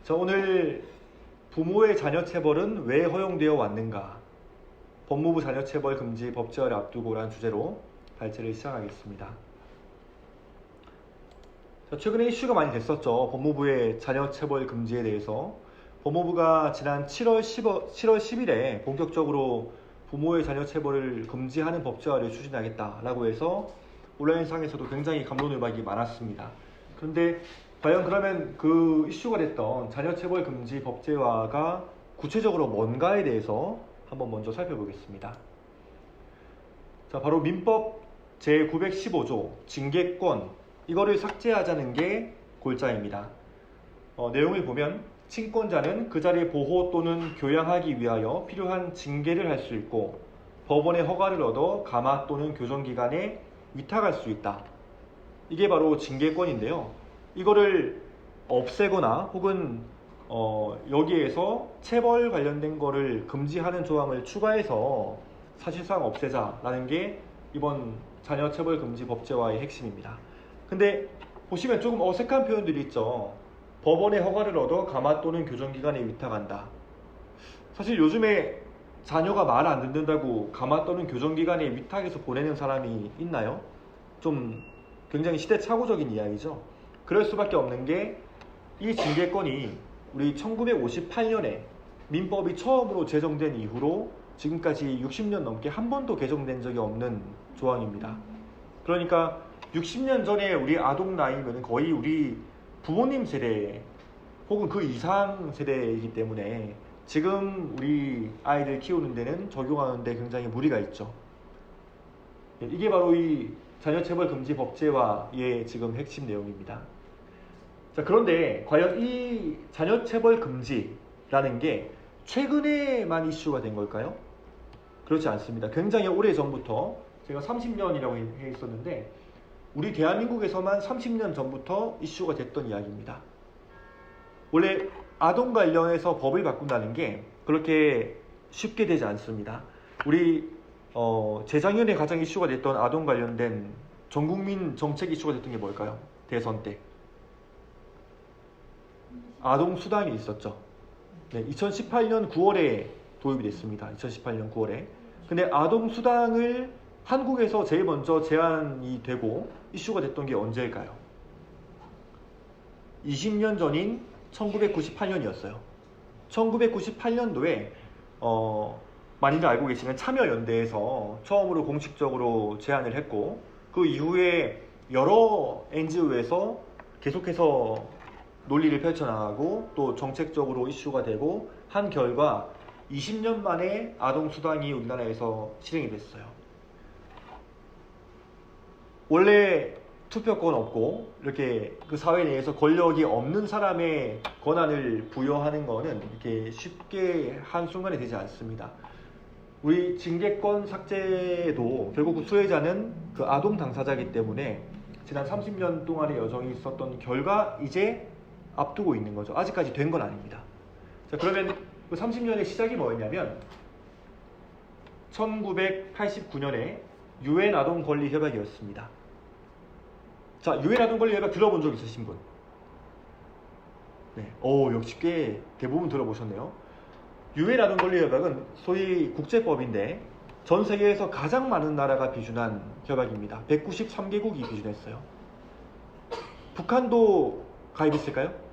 자, 오늘 부모의 자녀 체벌은 왜 허용되어 왔는가? 법무부 자녀 체벌 금지 법제화를 앞두고라는 주제로 발제를 시작하겠습니다. 자, 최근에 이슈가 많이 됐었죠. 법무부의 자녀 체벌 금지에 대해서. 법무부가 지난 7월 10일에 본격적으로 부모의 자녀 체벌을 금지하는 법제화를 추진하겠다라고 해서 온라인상에서도 굉장히 갑론을박이 많았습니다. 그런데 과연 그러면 그 이슈가 됐던 자녀 체벌 금지 법제화가 구체적으로 뭔가에 대해서 한번 먼저 살펴보겠습니다. 자, 바로 민법 제915조 징계권, 이거를 삭제하자는 게 골자입니다. 내용을 보면 친권자는 그 자리의 보호 또는 교양하기 위하여 필요한 징계를 할 수 있고 법원의 허가를 얻어 감화 또는 교정기관에 위탁할 수 있다. 이게 바로 징계권인데요. 이거를 없애거나 혹은 여기에서 체벌 관련된 거를 금지하는 조항을 추가해서 사실상 없애자라는 게 이번 자녀 체벌 금지 법제화의 핵심입니다. 근데 보시면 조금 어색한 표현들이 있죠. 법원의 허가를 얻어 감화 또는 교정기관에 위탁한다. 사실 요즘에 자녀가 말 안 듣는다고 감화 또는 교정기관에 위탁해서 보내는 사람이 있나요? 좀 굉장히 시대착오적인 이야기죠. 그럴 수밖에 없는 게 이 징계권이 우리 1958년에 민법이 처음으로 제정된 이후로 지금까지 60년 넘게 한 번도 개정된 적이 없는 조항입니다. 그러니까 60년 전에 우리 아동 나이면 거의 우리 부모님 세대 혹은 그 이상 세대이기 때문에 지금 우리 아이들 키우는 데는 적용하는 데 굉장히 무리가 있죠. 이게 바로 이 자녀체벌 금지 법제화의 지금 핵심 내용입니다. 자, 그런데 과연 이 자녀체벌 금지라는 게 최근에만 이슈가 된 걸까요? 그렇지 않습니다. 굉장히 오래 전부터, 제가 30년이라고 해 있었는데 우리 대한민국에서만 30년 전부터 이슈가 됐던 이야기입니다. 원래 아동 관련해서 법을 바꾼다는 게 그렇게 쉽게 되지 않습니다. 우리 재작년에 가장 이슈가 됐던 아동 관련된 전국민 정책 이슈가 됐던 게 뭘까요? 대선 때 아동 수당이 있었죠. 네, 2018년 9월에 도입이 됐습니다. 2018년 9월에. 근데 아동 수당을 한국에서 제일 먼저 제안이 되고 이슈가 됐던 게 언제일까요? 20년 전인 1998년이었어요. 1998년도에 많이들 알고 계시는 참여연대에서 처음으로 공식적으로 제안을 했고 그 이후에 여러 NGO에서 계속해서 논리를 펼쳐나가고 또 정책적으로 이슈가 되고 한 결과 20년 만에 아동수당이 우리나라에서 실행이 됐어요. 원래 투표권 없고 이렇게 그 사회 내에서 권력이 없는 사람의 권한을 부여하는 거는 이렇게 쉽게 한순간에 되지 않습니다. 우리 징계권 삭제도 결국 그 수혜자는 그 아동 당사자이기 때문에 지난 30년 동안의 여정이 있었던 결과 이제 앞두고 있는 거죠. 아직까지 된 건 아닙니다. 자, 그러면 그 30년의 시작이 뭐였냐면 1989년에 UN 아동 권리 협약이었습니다. 자, UN 아동 권리 협약 들어본 적 있으신 분? 네. 역시 꽤 대부분 들어보셨네요. UN 아동 권리 협약은 소위 국제법인데 전 세계에서 가장 많은 나라가 비준한 협약입니다. 193개국이 비준했어요. 북한도 가입했을까요?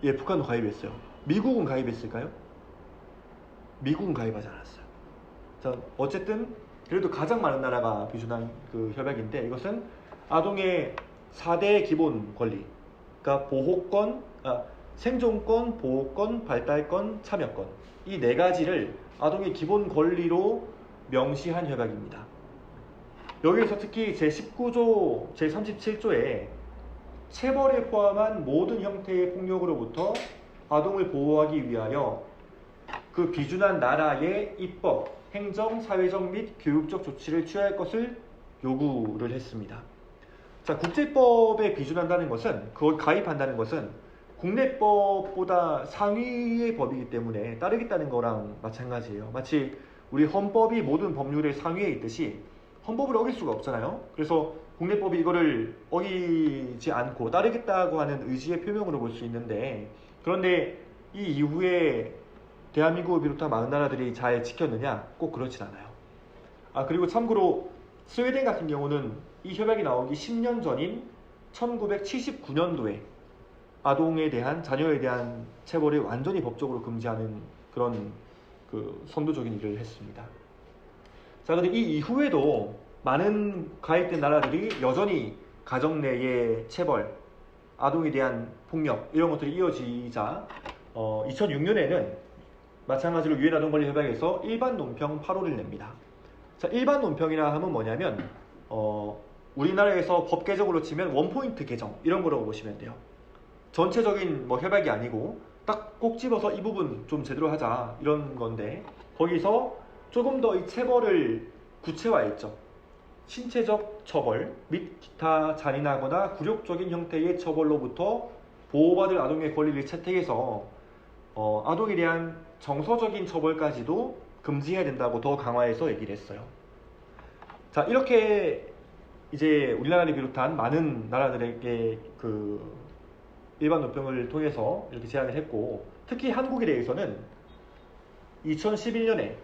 예, 북한도 가입했어요. 미국은 가입했을까요? 미국은 가입하지 않았어요. 자, 어쨌든 그래도 가장 많은 나라가 비준한 그 협약인데 이것은 아동의 4대 기본 권리, 그러니까 보호권, 생존권, 보호권, 발달권, 참여권, 이 네 가지를 아동의 기본 권리로 명시한 협약입니다. 여기에서 특히 제19조, 제37조에 체벌에 포함한 모든 형태의 폭력으로부터 아동을 보호하기 위하여 그 비준한 나라의 입법, 행정, 사회적 및 교육적 조치를 취할 것을 요구를 했습니다. 자, 국제법에 비준한다는 것은, 그걸 가입한다는 것은 국내법보다 상위의 법이기 때문에 따르겠다는 거랑 마찬가지예요. 마치 우리 헌법이 모든 법률의 상위에 있듯이 헌법을 어길 수가 없잖아요. 그래서 국내법이 이거를 어기지 않고 따르겠다고 하는 의지의 표명으로 볼 수 있는데, 그런데 이 이후에 대한민국을 비롯한 많은 나라들이 잘 지켰느냐? 꼭 그렇진 않아요. 그리고 참고로 스웨덴 같은 경우는 이 협약이 나오기 10년 전인 1979년도에 아동에 대한, 자녀에 대한 체벌을 완전히 법적으로 금지하는 그런 선도적인 일을 했습니다. 자, 근데 이 이후에도 많은 가입된 나라들이 여전히 가정 내의 체벌, 아동에 대한 폭력 이런 것들이 이어지자 2006년에는 마찬가지로 유엔 아동 권리 협약에서 일반 논평 8호를 냅니다. 자, 일반 논평이라 하면 뭐냐면 우리나라에서 법 개정으로 치면 원포인트 개정 이런 거라고 보시면 돼요. 전체적인 협약이 아니고 딱 꼭 집어서 이 부분 좀 제대로 하자 이런 건데, 거기서 조금 더 이 체벌을 구체화했죠. 신체적 처벌 및 기타 잔인하거나 굴욕적인 형태의 처벌로부터 보호받을 아동의 권리를 채택해서 아동에 대한 정서적인 처벌까지도 금지해야 된다고 더 강화해서 얘기를 했어요. 자, 이렇게 이제 우리나라를 비롯한 많은 나라들에게 일반 논평을 통해서 이렇게 제안을 했고, 특히 한국에 대해서는 2011년에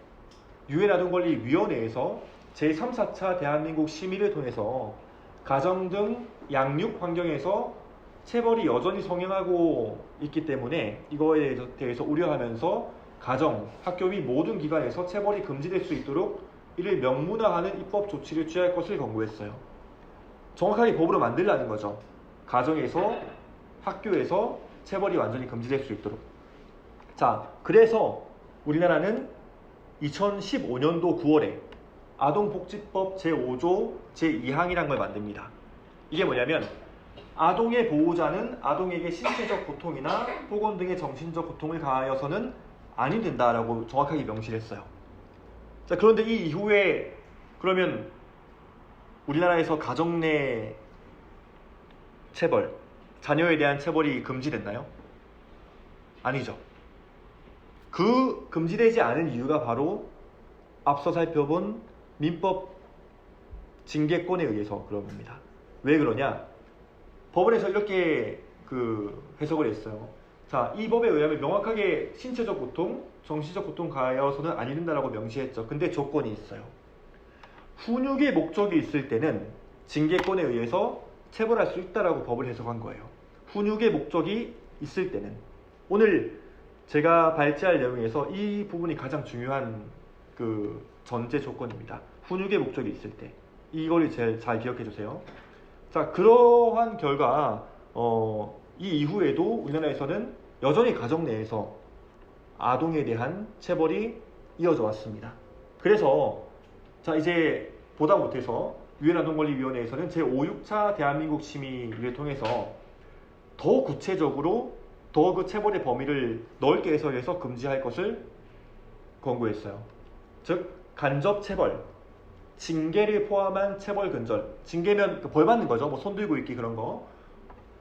유엔 아동권리위원회에서 제3, 4차 대한민국 심의를 통해서 가정 등 양육 환경에서 체벌이 여전히 성행하고 있기 때문에 이거에 대해서 우려하면서 가정, 학교 및 모든 기관에서 체벌이 금지될 수 있도록 이를 명문화하는 입법 조치를 취할 것을 권고했어요. 정확하게 법으로 만들라는 거죠. 가정에서, 학교에서 체벌이 완전히 금지될 수 있도록. 자, 그래서 우리나라는 2015년도 9월에 아동복지법 제5조 제2항이라는 걸 만듭니다. 이게 뭐냐면, 아동의 보호자는 아동에게 신체적 고통이나 폭언 등의 정신적 고통을 가하여서는 아니 된다라고 정확하게 명시를 했어요. 자, 그런데 이 이후에 그러면 우리나라에서 가정 내 체벌, 자녀에 대한 체벌이 금지됐나요? 아니죠. 그 금지되지 않은 이유가 바로 앞서 살펴본 민법 징계권에 의해서 그런 겁니다. 왜 그러냐? 법원에서 이렇게 해석을 했어요. 자, 이 법에 의하면 명확하게 신체적 고통, 정신적 고통 가하여서는 아니 된다라고 명시했죠. 근데 조건이 있어요. 훈육의 목적이 있을 때는 징계권에 의해서 체벌할 수 있다라고 법을 해석한 거예요. 훈육의 목적이 있을 때는. 오늘 제가 발제할 내용에서 이 부분이 가장 중요한 전제 조건입니다. 훈육의 목적이 있을 때. 이걸 제일 잘 기억해 주세요. 자, 그러한 결과 이 이후에도 우리나라에서는 여전히 가정 내에서 아동에 대한 체벌이 이어져 왔습니다. 그래서 자, 이제 보다 못해서 유엔 아동권리위원회에서는 제5, 6차 대한민국 심의를 통해서 더 구체적으로 더 그 체벌의 범위를 넓게 해석해서 금지할 것을 권고했어요. 즉, 간접 체벌, 징계를 포함한 체벌 근절. 징계면 벌 받는 거죠. 뭐 손 들고 있기 그런 거.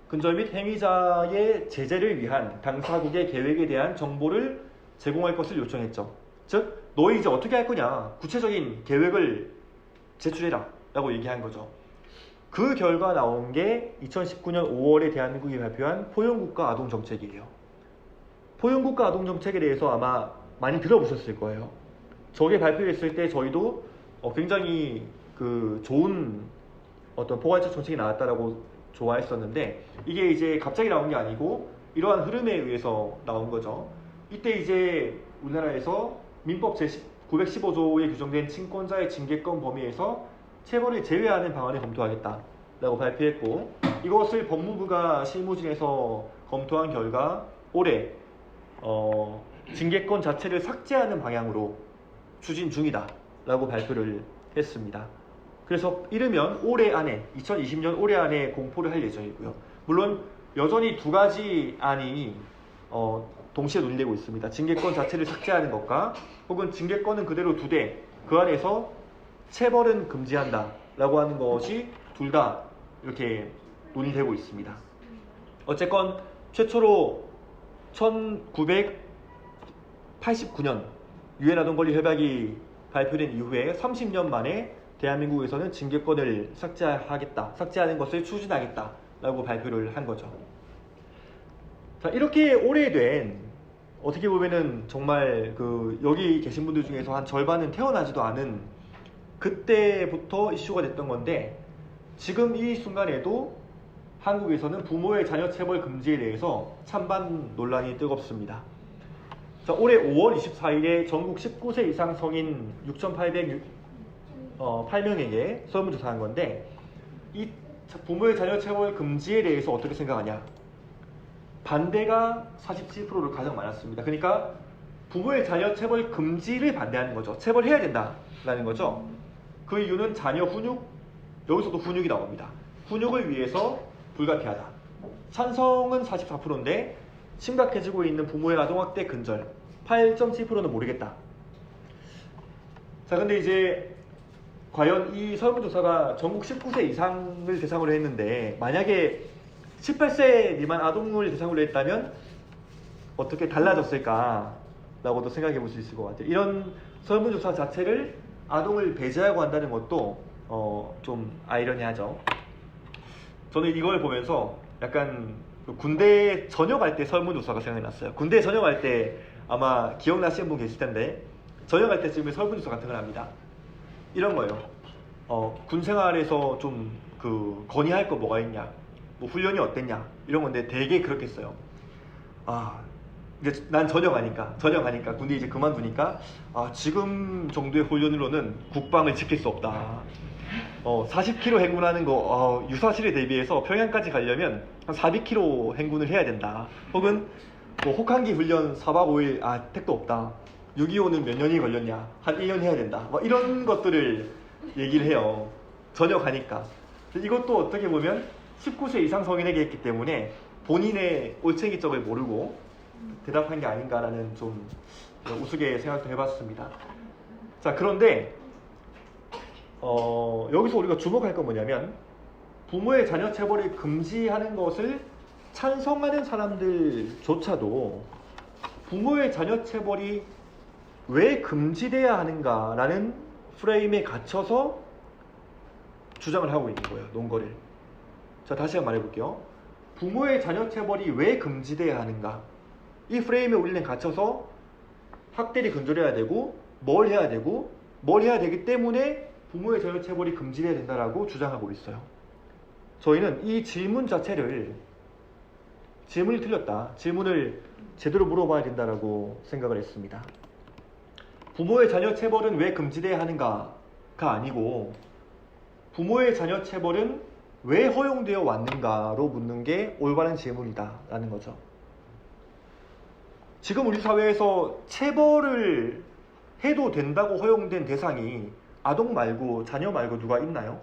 근절 및 행위자의 제재를 위한 당사국의 계획에 대한 정보를 제공할 것을 요청했죠. 즉, 너희 이제 어떻게 할 거냐, 구체적인 계획을 제출해라 라고 얘기한 거죠. 그 결과 나온 게 2019년 5월에 대한민국이 발표한 포용국가 아동정책이에요. 포용국가 아동정책에 대해서 아마 많이 들어보셨을 거예요. 저게 발표됐을 때 저희도 굉장히 좋은 어떤 포괄적 정책이 나왔다라고 좋아했었는데, 이게 이제 갑자기 나온 게 아니고 이러한 흐름에 의해서 나온 거죠. 이때 이제 우리나라에서 민법 제915조에 규정된 친권자의 징계권 범위에서 체벌을 제외하는 방안을 검토하겠다라고 발표했고, 이것을 법무부가 실무진에서 검토한 결과 올해 징계권 자체를 삭제하는 방향으로 추진 중이다라고 발표를 했습니다. 그래서 이르면 올해 안에, 2020년 올해 안에 공포를 할 예정이고요. 물론 여전히 두 가지 안이 동시에 논의되고 있습니다. 징계권 자체를 삭제하는 것과 혹은 징계권은 그대로 두되 그 안에서 체벌은 금지한다 라고 하는 것이 둘 다 이렇게 논의되고 있습니다. 어쨌건 최초로 1989년 유엔 아동권리 협약이 발표된 이후에 30년 만에 대한민국에서는 징계권을 삭제하겠다, 삭제하는 것을 추진하겠다라고 발표를 한 거죠. 자, 이렇게 오래된, 어떻게 보면은 정말 여기 계신 분들 중에서 한 절반은 태어나지도 않은 그때부터 이슈가 됐던 건데, 지금 이 순간에도 한국에서는 부모의 자녀 체벌 금지에 대해서 찬반 논란이 뜨겁습니다. 자, 올해 5월 24일에 전국 19세 이상 성인 6,808명에게 설문조사한 건데, 이 부모의 자녀 체벌 금지에 대해서 어떻게 생각하냐? 반대가 47%로 가장 많았습니다. 그러니까 부모의 자녀 체벌 금지를 반대하는 거죠. 체벌해야 된다라는 거죠. 그 이유는 자녀 훈육, 여기서도 훈육이 나옵니다. 훈육을 위해서 불가피하다. 찬성은 44%인데 심각해지고 있는 부모의 아동학대 근절 8.7%는 모르겠다. 자, 근데 이제 과연 이 설문조사가 전국 19세 이상을 대상으로 했는데, 만약에 18세 미만 아동을 대상으로 했다면 어떻게 달라졌을까라고도 생각해 볼 수 있을 것 같아요. 이런 설문조사 자체를 아동을 배제하고 한다는 것도 좀 아이러니하죠. 저는 이걸 보면서 약간 군대 전역할 때 설문조사가 생각이 났어요. 군대 전역할 때 아마 기억나시는 분 계실 텐데, 전역할 때쯤에 설문조사 같은 걸 합니다. 이런 거예요. 군 생활에서 좀 건의할 거 뭐가 있냐, 뭐 훈련이 어땠냐, 이런 건데 되게 그렇게 써요. 이제 난 전역하니까 군대 이제 그만두니까 지금 정도의 훈련으로는 국방을 지킬 수 없다. 40km 행군하는 거 유사실에 대비해서 평양까지 가려면 한 400km 행군을 해야 된다. 혹은 뭐 혹한기 훈련 4박 5일 택도 없다. 6.25는 몇 년이 걸렸냐, 한 1년 해야 된다. 뭐 이런 것들을 얘기를 해요. 전역하니까. 이것도 어떻게 보면 19세 이상 성인에게 했기 때문에 본인의 올챙이적을 모르고 대답한 게 아닌가라는 좀 우스개 생각도 해봤습니다. 자, 그런데 여기서 우리가 주목할 건 뭐냐면, 부모의 자녀 체벌을 금지하는 것을 찬성하는 사람들조차도 부모의 자녀 체벌이 왜 금지돼야 하는가라는 프레임에 갇혀서 주장을 하고 있는 거예요. 논거를. 자, 다시 한번 말해볼게요. 부모의 자녀 체벌이 왜 금지돼야 하는가, 이 프레임에 우리는 갇혀서 학대를 근절해야 되고 뭘 해야 되기 때문에 부모의 자녀 체벌이 금지돼야 된다라고 주장하고 있어요. 저희는 이 질문이 틀렸다, 질문을 제대로 물어봐야 된다라고 생각을 했습니다. 부모의 자녀 체벌은 왜 금지돼야 하는가가 아니고, 부모의 자녀 체벌은 왜 허용되어 왔는가로 묻는 게 올바른 질문이다라는 거죠. 지금 우리 사회에서 체벌을 해도 된다고 허용된 대상이 아동 말고 자녀 말고 누가 있나요?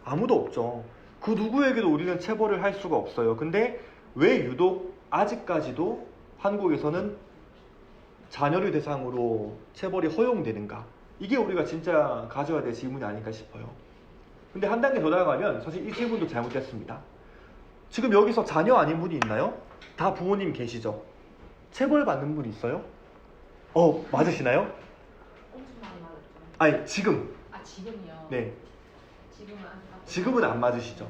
아무도 없죠. 그 누구에게도 우리는 체벌을 할 수가 없어요. 근데 왜 유독 아직까지도 한국에서는 자녀를 대상으로 체벌이 허용되는가? 이게 우리가 진짜 가져야 될 질문이 아닐까 싶어요. 근데 한 단계 더 나아가면 사실 이 질문도 잘못됐습니다. 지금 여기서 자녀 아닌 분이 있나요? 다 부모님 계시죠? 체벌 받는 분 있어요? 맞으시나요? 엄청 많이 맞았죠. 아니, 지금. 지금이요? 네. 지금은 안 맞으시죠?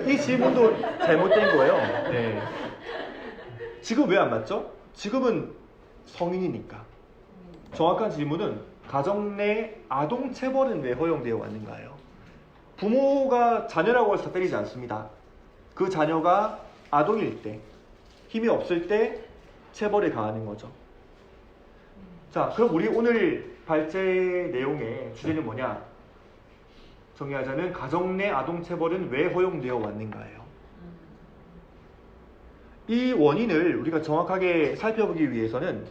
이 질문도 잘못된 거예요. 네. 지금 왜 안 맞죠? 지금은 성인이니까. 정확한 질문은 가정 내 아동 체벌은 왜 허용되어 왔는가요? 부모가 자녀라고 해서 때리지 않습니다. 그 자녀가 아동일 때, 힘이 없을 때 체벌에 가하는 거죠. 자, 그럼 우리 오늘 발제 내용의 주제는 뭐냐? 정리하자면 가정 내 아동 체벌은 왜 허용되어 왔는가예요. 이 원인을 우리가 정확하게 살펴보기 위해서는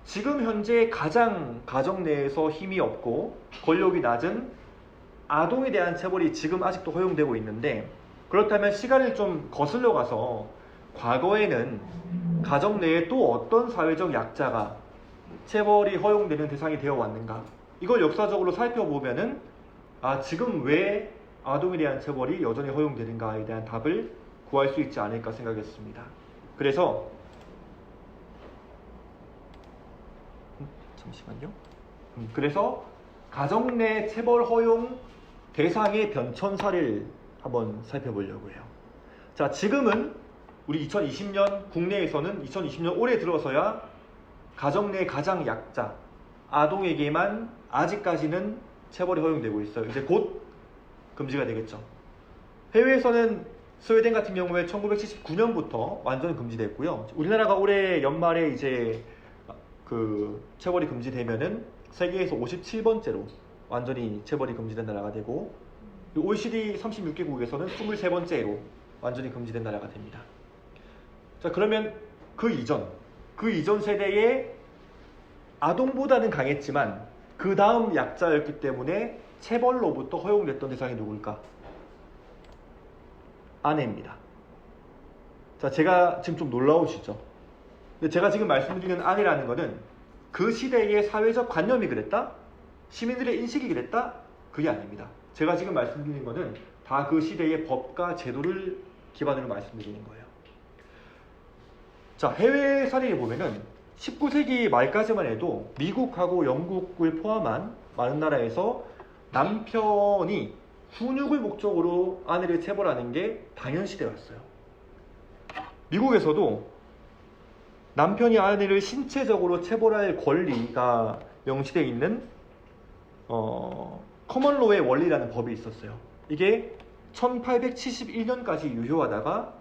지금 현재 가장 가정 내에서 힘이 없고 권력이 낮은 아동에 대한 체벌이 지금 아직도 허용되고 있는데, 그렇다면 시간을 좀 거슬러 가서 과거에는 가정 내에 또 어떤 사회적 약자가 체벌이 허용되는 대상이 되어 왔는가, 이걸 역사적으로 살펴보면은 지금 왜 아동에 대한 체벌이 여전히 허용되는가에 대한 답을 구할 수 있지 않을까 생각했습니다. 그래서 그래서 가정 내 체벌 허용 대상의 변천사를 한번 살펴보려고 해요. 자, 지금은 우리 2020년 국내에서는 2020년 올해 들어서야 가정 내 가장 약자 아동에게만 아직까지는 체벌이 허용되고 있어요. 이제 곧 금지가 되겠죠. 해외에서는 스웨덴 같은 경우에 1979년부터 완전히 금지됐고요. 우리나라가 올해 연말에 이제 그 체벌이 금지되면은 세계에서 57번째로 완전히 체벌이 금지된 나라가 되고, OECD 36개국에서는 23번째로 완전히 금지된 나라가 됩니다. 자, 그러면 그 이전 세대의 아동보다는 강했지만 그 다음 약자였기 때문에 체벌로부터 허용됐던 대상이 누굴까? 아내입니다. 자, 제가 지금 좀 놀라우시죠? 근데 제가 지금 말씀드리는 아내라는 거는 그 시대의 사회적 관념이 그랬다? 시민들의 인식이 그랬다? 그게 아닙니다. 제가 지금 말씀드리는 거는 다 그 시대의 법과 제도를 기반으로 말씀드리는 거예요. 자, 해외 사례를 보면은 19세기 말까지만 해도 미국하고 영국을 포함한 많은 나라에서 남편이 훈육을 목적으로 아내를 체벌하는 게 당연시되었어요. 미국에서도 남편이 아내를 신체적으로 체벌할 권리가 명시되어 있는 커먼로의 원리라는 법이 있었어요. 이게 1871년까지 유효하다가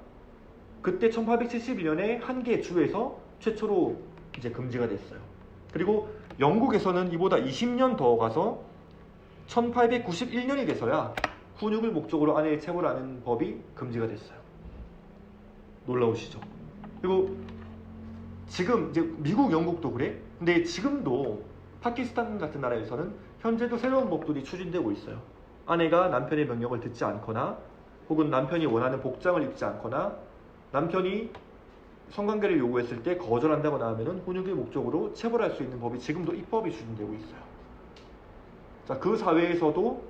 그때 1871년에 한 개 주에서 최초로 이제 금지가 됐어요. 그리고 영국에서는 이보다 20년 더 가서 1891년이 돼서야 훈육을 목적으로 아내를 체벌하는 법이 금지가 됐어요. 놀라우시죠? 그리고 지금 이제 미국, 영국도 그래? 근데 지금도 파키스탄 같은 나라에서는 현재도 새로운 법들이 추진되고 있어요. 아내가 남편의 명령을 듣지 않거나 혹은 남편이 원하는 복장을 입지 않거나 남편이 성관계를 요구했을 때 거절한다거나 하면은 훈육의 목적으로 체벌할 수 있는 법이 지금도 입법이 추진되고 있어요. 자, 그 사회에서도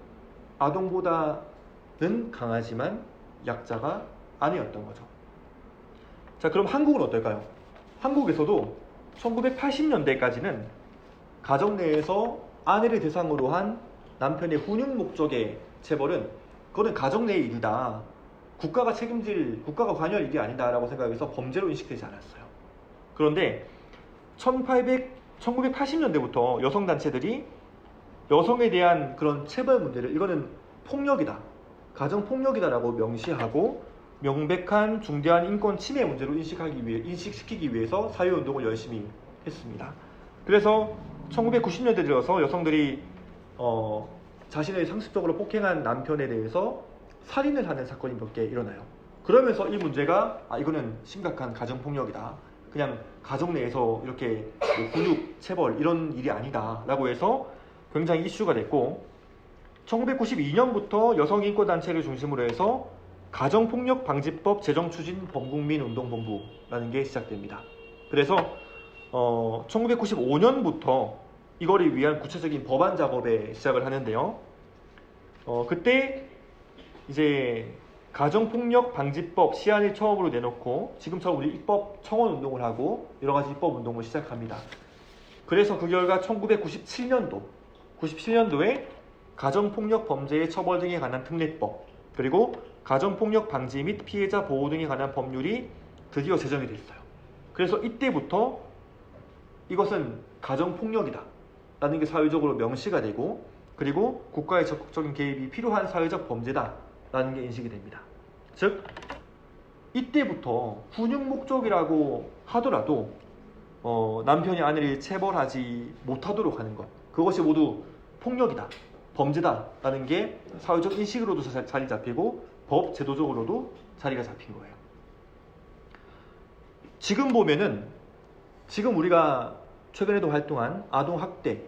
아동보다는 강하지만 약자가 아니었던 거죠. 자, 그럼 한국은 어떨까요? 한국에서도 1980년대까지는 가정 내에서 아내를 대상으로 한 남편의 훈육 목적의 체벌은 그거는 가정 내의 일이다. 국가가 국가가 관여할 일이 아니다라고 생각해서 범죄로 인식되지 않았어요. 그런데 1980년대부터 여성단체들이 여성에 대한 그런 체벌 문제를 이거는 폭력이다. 가정폭력이다라고 명시하고 명백한 중대한 인권 침해 문제로 인식시키기 위해서 사회운동을 열심히 했습니다. 그래서 1990년대 들어서 여성들이 자신을 상습적으로 폭행한 남편에 대해서 살인을 하는 사건이 몇 개 일어나요. 그러면서 이 문제가 이거는 심각한 가정폭력이다. 그냥 가정 내에서 이렇게 훈육, 체벌 이런 일이 아니다 라고 해서 굉장히 이슈가 됐고 1992년부터 여성인권단체를 중심으로 해서 가정폭력방지법 제정추진 범국민운동본부라는 게 시작됩니다. 그래서 1995년부터 이거를 위한 구체적인 법안 작업에 시작을 하는데요. 그때 이제 가정폭력방지법 시안을 처음으로 내놓고 지금처럼 우리 입법 청원 운동을 하고 여러 가지 입법 운동을 시작합니다. 그래서 그 결과 1997년도에 가정폭력 범죄의 처벌 등에 관한 특례법 그리고 가정폭력 방지 및 피해자 보호 등에 관한 법률이 드디어 제정이 됐어요. 그래서 이때부터 이것은 가정폭력이다 라는 게 사회적으로 명시가 되고 그리고 국가의 적극적인 개입이 필요한 사회적 범죄다 라는 게 인식이 됩니다. 즉 이때부터 훈육 목적이라고 하더라도 남편이 아내를 체벌하지 못하도록 하는 것 그것이 모두 폭력이다, 범죄다 라는 게 사회적 인식으로도 자리 잡히고 법 제도적으로도 자리가 잡힌 거예요. 지금 보면은 지금 우리가 최근에도 활동한 아동학대,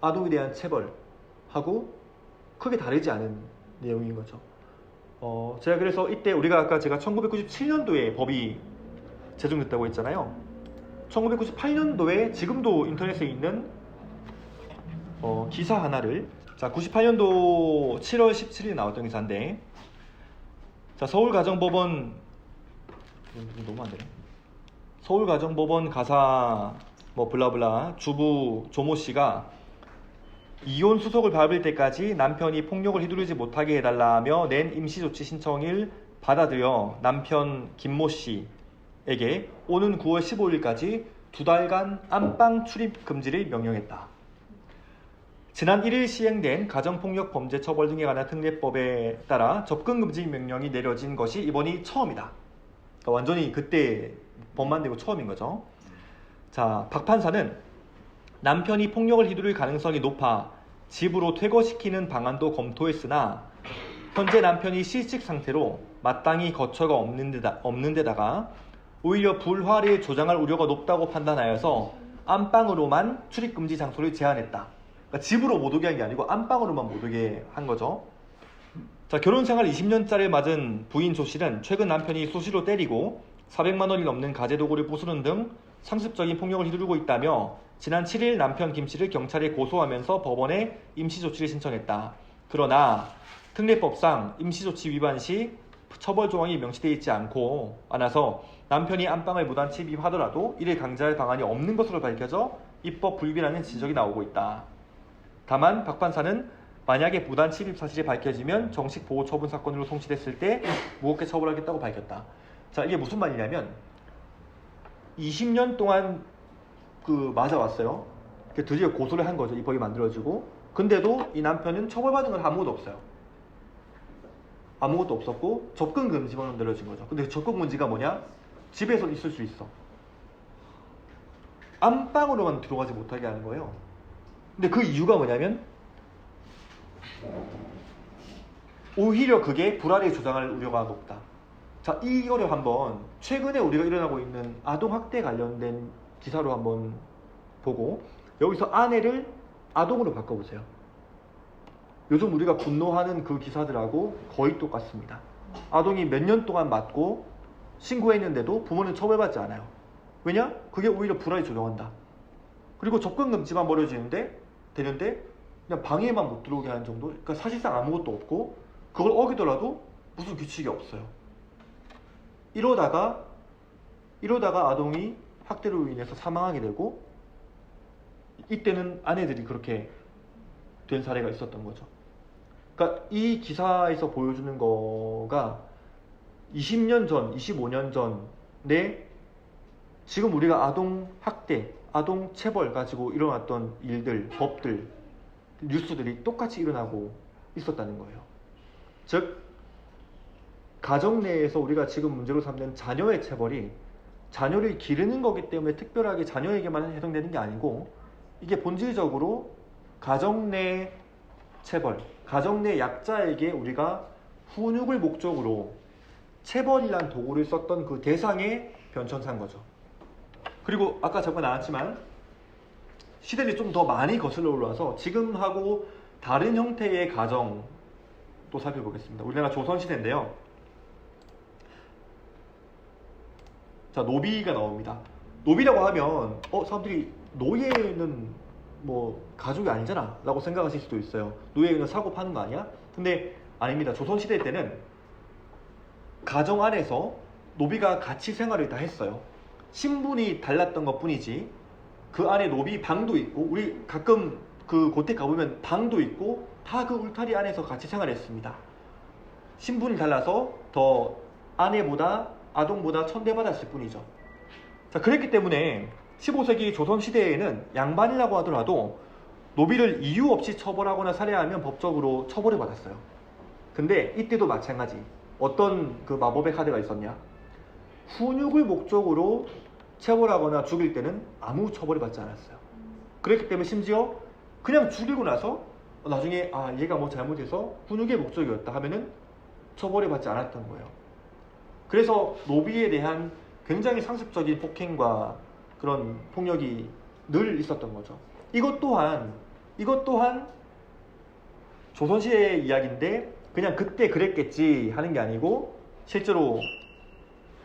아동에 대한 체벌하고 크게 다르지 않은 내용인 거죠. 제가 그래서 이때 우리가 아까 제가 1997년도에 법이 제정됐다고 했잖아요. 1998년도에 지금도 인터넷에 있는 기사 하나를 자 98년도 7월 17일에 나왔던 기사인데 자 서울가정법원 너무 안 되네. 서울가정법원 가사 뭐 블라블라 주부 조모 씨가 이혼 수속을 밟을 때까지 남편이 폭력을 휘두르지 못하게 해달라 하며 낸 임시조치 신청을 받아들여 남편 김모 씨에게 오는 9월 15일까지 2달간 안방 출입 금지를 명령했다. 지난 1일 시행된 가정폭력범죄 처벌 등에 관한 특례법에 따라 접근금지 명령이 내려진 것이 이번이 처음이다. 그러니까 완전히 그때 법만 되고 처음인 거죠. 자, 박 판사는 남편이 폭력을 휘두를 가능성이 높아 집으로 퇴거시키는 방안도 검토했으나 현재 남편이 실직 상태로 마땅히 거처가 없는 데다가 오히려 불화를 조장할 우려가 높다고 판단하여서 안방으로만 출입금지 장소를 제한했다. 그러니까 집으로 못 오게 한 게 아니고 안방으로만 못 오게 한 거죠. 자, 결혼생활 20년짜리를 맞은 부인 조 씨는 최근 남편이 수시로 때리고 400만 원이 넘는 가재도구를 부수는 등 상습적인 폭력을 휘두르고 있다며 지난 7일 남편 김 씨를 경찰에 고소하면서 법원에 임시조치를 신청했다. 그러나 특례법상 임시조치 위반 시 처벌 조항이 명시되어 있지 않아서 남편이 안방을 무단 침입하더라도 이를 강제할 방안이 없는 것으로 밝혀져 입법 불비라는 지적이 나오고 있다. 다만 박 판사는 만약에 무단 침입 사실이 밝혀지면 정식 보호 처분 사건으로 송치됐을 때 무겁게 처벌하겠다고 밝혔다. 자, 이게 무슨 말이냐면 20년 동안 맞아왔어요. 드디어 고소를 한 거죠. 이 법이 만들어지고. 근데도 이 남편은 처벌받은 건 아무것도 없어요. 아무것도 없었고 접근 금지만 만들어진 거죠. 근데 접근 금지가 뭐냐? 집에서 있을 수 있어. 안방으로만 들어가지 못하게 하는 거예요. 근데 그 이유가 뭐냐면 오히려 그게 불화를 조장할 우려가 높다. 자, 이거를 한번 최근에 우리가 일어나고 있는 아동학대 관련된 기사로 한번 보고 여기서 아내를 아동으로 바꿔보세요. 요즘 우리가 분노하는 그 기사들하고 거의 똑같습니다. 아동이 몇 년 동안 맞고 신고했는데도 부모는 처벌받지 않아요. 왜냐? 그게 오히려 불화를 조장한다. 그리고 접근 금지만 되는데 그냥 방에만 못 들어오게 하는 정도? 그러니까 사실상 아무것도 없고 그걸 어기더라도 무슨 규칙이 없어요. 이러다가 아동이 학대로 인해서 사망하게 되고 이때는 아내들이 그렇게 된 사례가 있었던 거죠. 그러니까 이 기사에서 보여주는 거가 20년 전, 25년 전에 지금 우리가 아동 학대, 아동 체벌 가지고 일어났던 일들, 법들, 뉴스들이 똑같이 일어나고 있었다는 거예요. 즉 가정 내에서 우리가 지금 문제로 삼는 자녀의 체벌이 자녀를 기르는 거기 때문에 특별하게 자녀에게만 해당되는 게 아니고 이게 본질적으로 가정 내 체벌, 가정 내 약자에게 우리가 훈육을 목적으로 체벌이란 도구를 썼던 그 대상의 변천사인 거죠. 그리고 아까 잠깐 나왔지만 시대를 좀 더 많이 거슬러 올라와서 지금하고 다른 형태의 가정 또 살펴보겠습니다. 우리나라 조선시대인데요. 자, 노비가 나옵니다. 노비라고 하면 사람들이 노예는 뭐 가족이 아니잖아 라고 생각하실 수도 있어요. 노예는 사고 파는 거 아니야? 근데 아닙니다. 조선시대 때는 가정 안에서 노비가 같이 생활을 다 했어요. 신분이 달랐던 것 뿐이지 그 안에 노비 방도 있고 우리 가끔 그 고택 가보면 방도 있고 다 그 울타리 안에서 같이 생활했습니다. 신분이 달라서 더 아내보다 아동보다 천대받았을 뿐이죠. 자, 그랬기 때문에 15세기 조선시대에는 양반이라고 하더라도 노비를 이유 없이 처벌하거나 살해하면 법적으로 처벌을 받았어요. 근데 이때도 마찬가지. 어떤 그 마법의 카드가 있었냐? 훈육을 목적으로 체벌하거나 죽일 때는 아무 처벌을 받지 않았어요. 그렇기 때문에 심지어 그냥 죽이고 나서 나중에 얘가 뭐 잘못해서 훈육의 목적이었다 하면은 처벌을 받지 않았던 거예요. 그래서 노비에 대한 굉장히 상습적인 폭행과 그런 폭력이 늘 있었던 거죠. 이것 또한 조선시대의 이야기인데 그냥 그때 그랬겠지 하는 게 아니고 실제로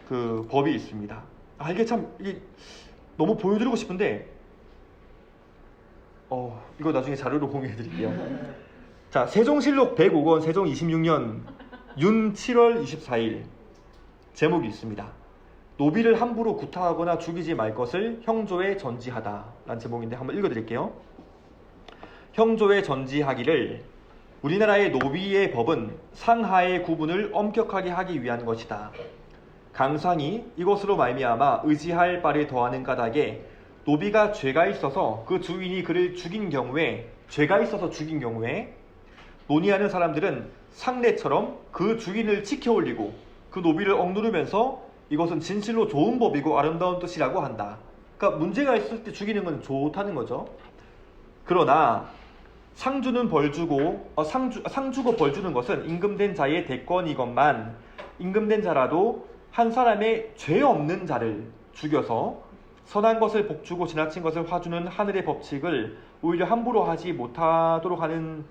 그 법이 있습니다. 이게 너무 보여드리고 싶은데 이거 나중에 자료로 공유해 드릴게요. 자, 세종실록 105권 세종 26년 윤 7월 24일 제목이 있습니다. 노비를 함부로 구타하거나 죽이지 말 것을 형조에 전지하다 라는 제목인데 한번 읽어드릴게요. 형조에 전지하기를 우리나라의 노비의 법은 상하의 구분을 엄격하게 하기 위한 것이다. 강상이 이것으로 말미암아 의지할 바를 더하는 까닭에 노비가 죄가 있어서 그 주인이 그를 죽인 경우에 논의하는 사람들은 상례처럼 그 주인을 지켜 올리고 그 노비를 억누르면서 이것은 진실로 좋은 법이고 아름다운 뜻이라고 한다. 그러니까 문제가 있을 때 죽이는 건 좋다는 거죠. 그러나 상주고 벌 주는 것은 임금된 자의 대권이건만 임금된 자라도 한 사람의 죄 없는 자를 죽여서 선한 것을 복주고 지나친 것을 화주는 하늘의 법칙을 오히려 함부로 하지 못하는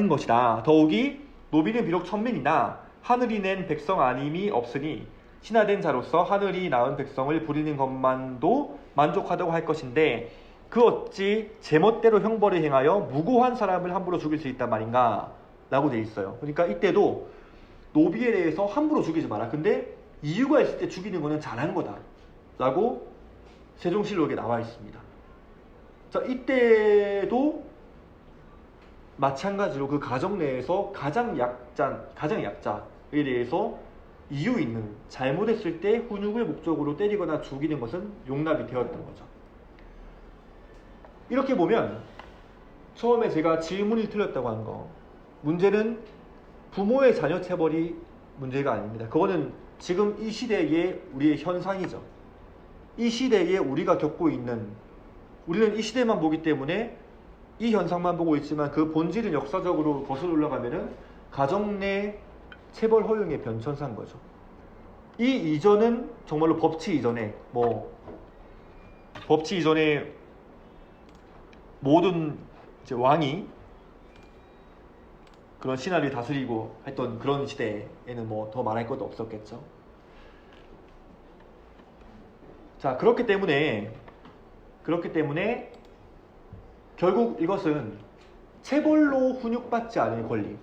것이다. 더욱이 노비는 비록 천민이나 하늘이 낸 백성 아님이 없으니 신하된 자로서 하늘이 낳은 백성을 부리는 것만도 만족하다고 할 것인데 그 어찌 제멋대로 형벌을 행하여 무고한 사람을 함부로 죽일 수 있단 말인가? 라고 돼 있어요. 그러니까 이때도 노비에 대해서 함부로 죽이지 마라. 근데 이유가 있을 때 죽이는 거는 잘한 거다. 라고 세종실록에 나와 있습니다. 자, 이때도 마찬가지로 그 가정 내에서 가장 약자에 대해서 이유 있는 잘못했을 때 훈육을 목적으로 때리거나 죽이는 것은 용납이 되었던 거죠. 이렇게 보면 처음에 제가 질문이 틀렸다고 한 거, 문제는 부모의 자녀 체벌이 문제가 아닙니다. 그거는 지금 이 시대의 우리의 현상이죠. 이 시대에 우리가 겪고 있는, 우리는 이 시대만 보기 때문에 이 현상만 보고 있지만 그 본질은 역사적으로 거슬러 올라가면은 가정 내 체벌 허용의 변천사인 거죠. 이 이전은 정말로 법치 이전에 모든 이제 왕이 그런 신하를 다스리고 했던 그런 시대에는 뭐 더 말할 것도 없었겠죠. 자, 그렇기 때문에 결국 이것은 체벌로 훈육받지 않을 권리,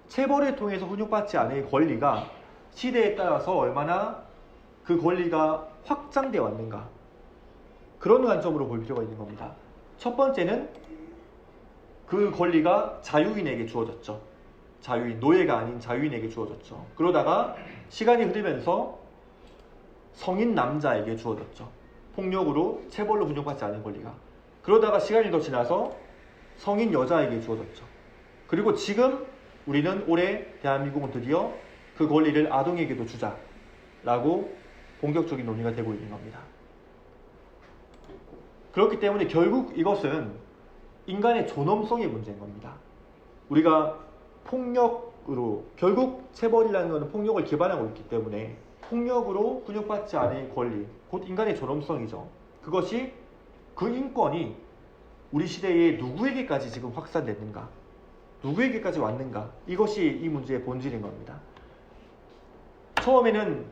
체벌을 통해서 훈육받지 않을 권리가 시대에 따라서 얼마나 그 권리가 확장되어 왔는가, 그런 관점으로 볼 필요가 있는 겁니다. 첫 번째는 그 권리가 자유인에게 주어졌죠. 노예가 아닌 자유인에게 주어졌죠. 그러다가 시간이 흐르면서 성인 남자에게 주어졌죠. 폭력으로 체벌로 훈육받지 않은 권리가. 그러다가 시간이 더 지나서 성인 여자에게 주어졌죠. 그리고 지금 우리는 올해 대한민국은 드디어 그 권리를 아동에게도 주자라고 본격적인 논의가 되고 있는 겁니다. 그렇기 때문에 결국 이것은 인간의 존엄성의 문제인 겁니다. 우리가 폭력으로, 결국 체벌이라는 것은 폭력을 기반하고 있기 때문에 폭력으로 훈육받지 않을 권리, 곧 인간의 존엄성이죠. 그것이, 그 인권이 우리 시대에 누구에게까지 지금 확산됐는가, 누구에게까지 왔는가, 이것이 이 문제의 본질인 겁니다. 처음에는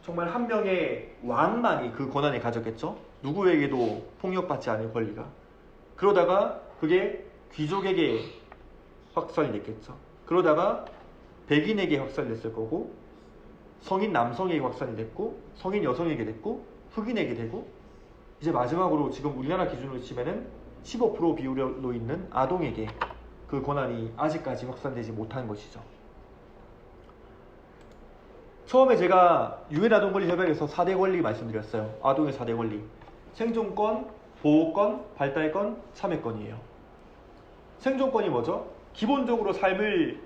정말 한 명의 왕만이 그 권한을 가졌겠죠. 누구에게도 폭력받지 않을 권리가. 그러다가 그게 귀족에게 확산이 됐겠죠. 그러다가 백인에게 확산이 됐을 거고, 성인 남성에게 확산이 됐고, 성인 여성에게 됐고, 흑인에게 되고, 이제 마지막으로 지금 우리나라 기준으로 치면은 15% 비율로 있는 아동에게 그 권한이 아직까지 확산되지 못한 것이죠. 처음에 제가 유엔 아동권리협약에서 4대 권리 말씀드렸어요. 아동의 4대 권리. 생존권, 보호권, 발달권, 참여권이에요. 생존권이 뭐죠? 기본적으로 삶을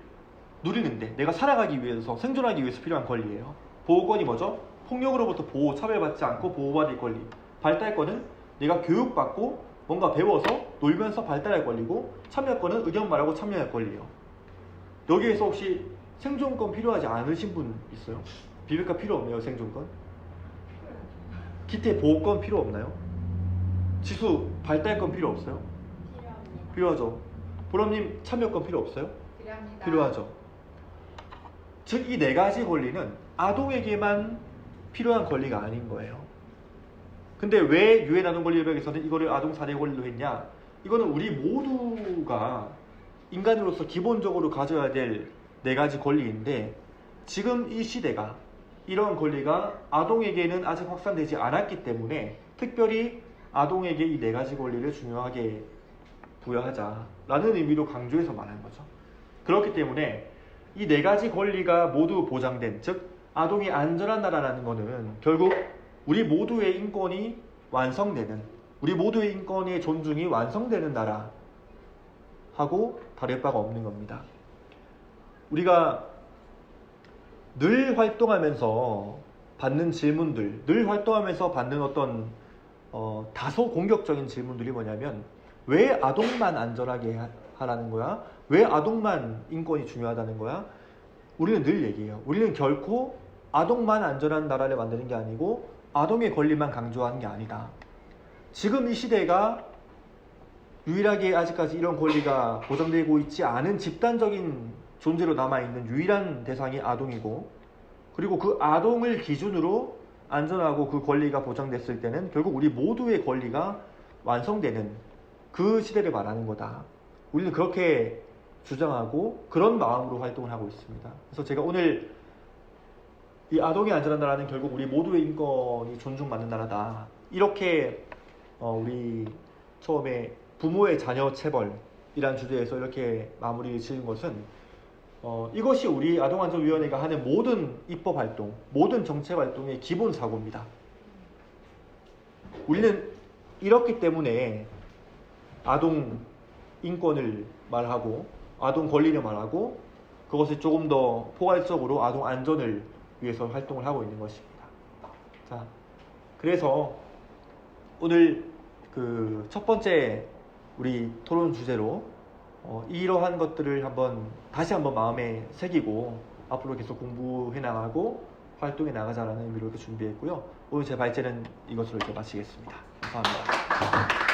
누리는데, 내가 살아가기 위해서, 생존하기 위해서 필요한 권리예요. 보호권이 뭐죠? 폭력으로부터 차별받지 않고 보호받을 권리. 발달권은 내가 교육받고 뭔가 배워서 놀면서 발달할 권리고, 참여권은 의견 말하고 참여할 권리예요. 여기에서 혹시 생존권 필요하지 않으신 분 있어요? 비백과 필요 없네요. 생존권. 기태 보호권 필요 없나요? 지수 발달권 필요 없어요? 필요합니다. 필요하죠. 보람님 참여권 필요 없어요? 필요합니다. 필요하죠. 즉, 이 네 가지 권리는 아동에게만 필요한 권리가 아닌 거예요. 근데 왜 유엔 아동권리협약에서는 이거를 아동 4대 권리로 했냐? 이거는 우리 모두가 인간으로서 기본적으로 가져야 될 네 가지 권리인데, 지금 이 시대가 이런 권리가 아동에게는 아직 확산되지 않았기 때문에 특별히 아동에게 이 네 가지 권리를 중요하게 부여하자라는 의미로 강조해서 말하는 거죠. 그렇기 때문에 이 네 가지 권리가 모두 보장된, 즉 아동이 안전한 나라라는 것은 결국 우리 모두의 인권이 완성되는, 우리 모두의 인권의 존중이 완성되는 나라하고 다를 바가 없는 겁니다. 우리가 늘 활동하면서 받는 질문들, 늘 활동하면서 받는 어떤 다소 공격적인 질문들이 뭐냐면 왜 아동만 안전하게 하라는 거야? 왜 아동만 인권이 중요하다는 거야? 우리는 늘 얘기해요. 우리는 결코 아동만 안전한 나라를 만드는 게 아니고 아동의 권리만 강조하는 게 아니다. 지금 이 시대가 유일하게 아직까지 이런 권리가 보장되고 있지 않은 집단적인 존재로 남아있는 유일한 대상이 아동이고, 그리고 그 아동을 기준으로 안전하고 그 권리가 보장됐을 때는 결국 우리 모두의 권리가 완성되는 그 시대를 말하는 거다. 우리는 그렇게 주장하고 그런 마음으로 활동을 하고 있습니다. 그래서 제가 오늘 이 아동이 안전한 나라는 결국 우리 모두의 인권이 존중받는 나라다. 이렇게 우리 처음에 부모의 자녀 체벌이란 주제에서 이렇게 마무리를 지은 것은 이것이 우리 아동안전위원회가 하는 모든 입법 활동, 모든 정책 활동의 기본 사고입니다. 우리는 이렇기 때문에 아동 인권을 말하고 아동 권리를 말하고 그것을 조금 더 포괄적으로 아동 안전을 위해서 활동을 하고 있는 것입니다. 자, 그래서 오늘 그 첫 번째 우리 토론 주제로 이러한 것들을 다시 한번 마음에 새기고 앞으로 계속 공부해 나가고 활동해 나가자라는 의미로 이렇게 준비했고요. 오늘 제 발제는 이것으로 이렇게 마치겠습니다. 감사합니다.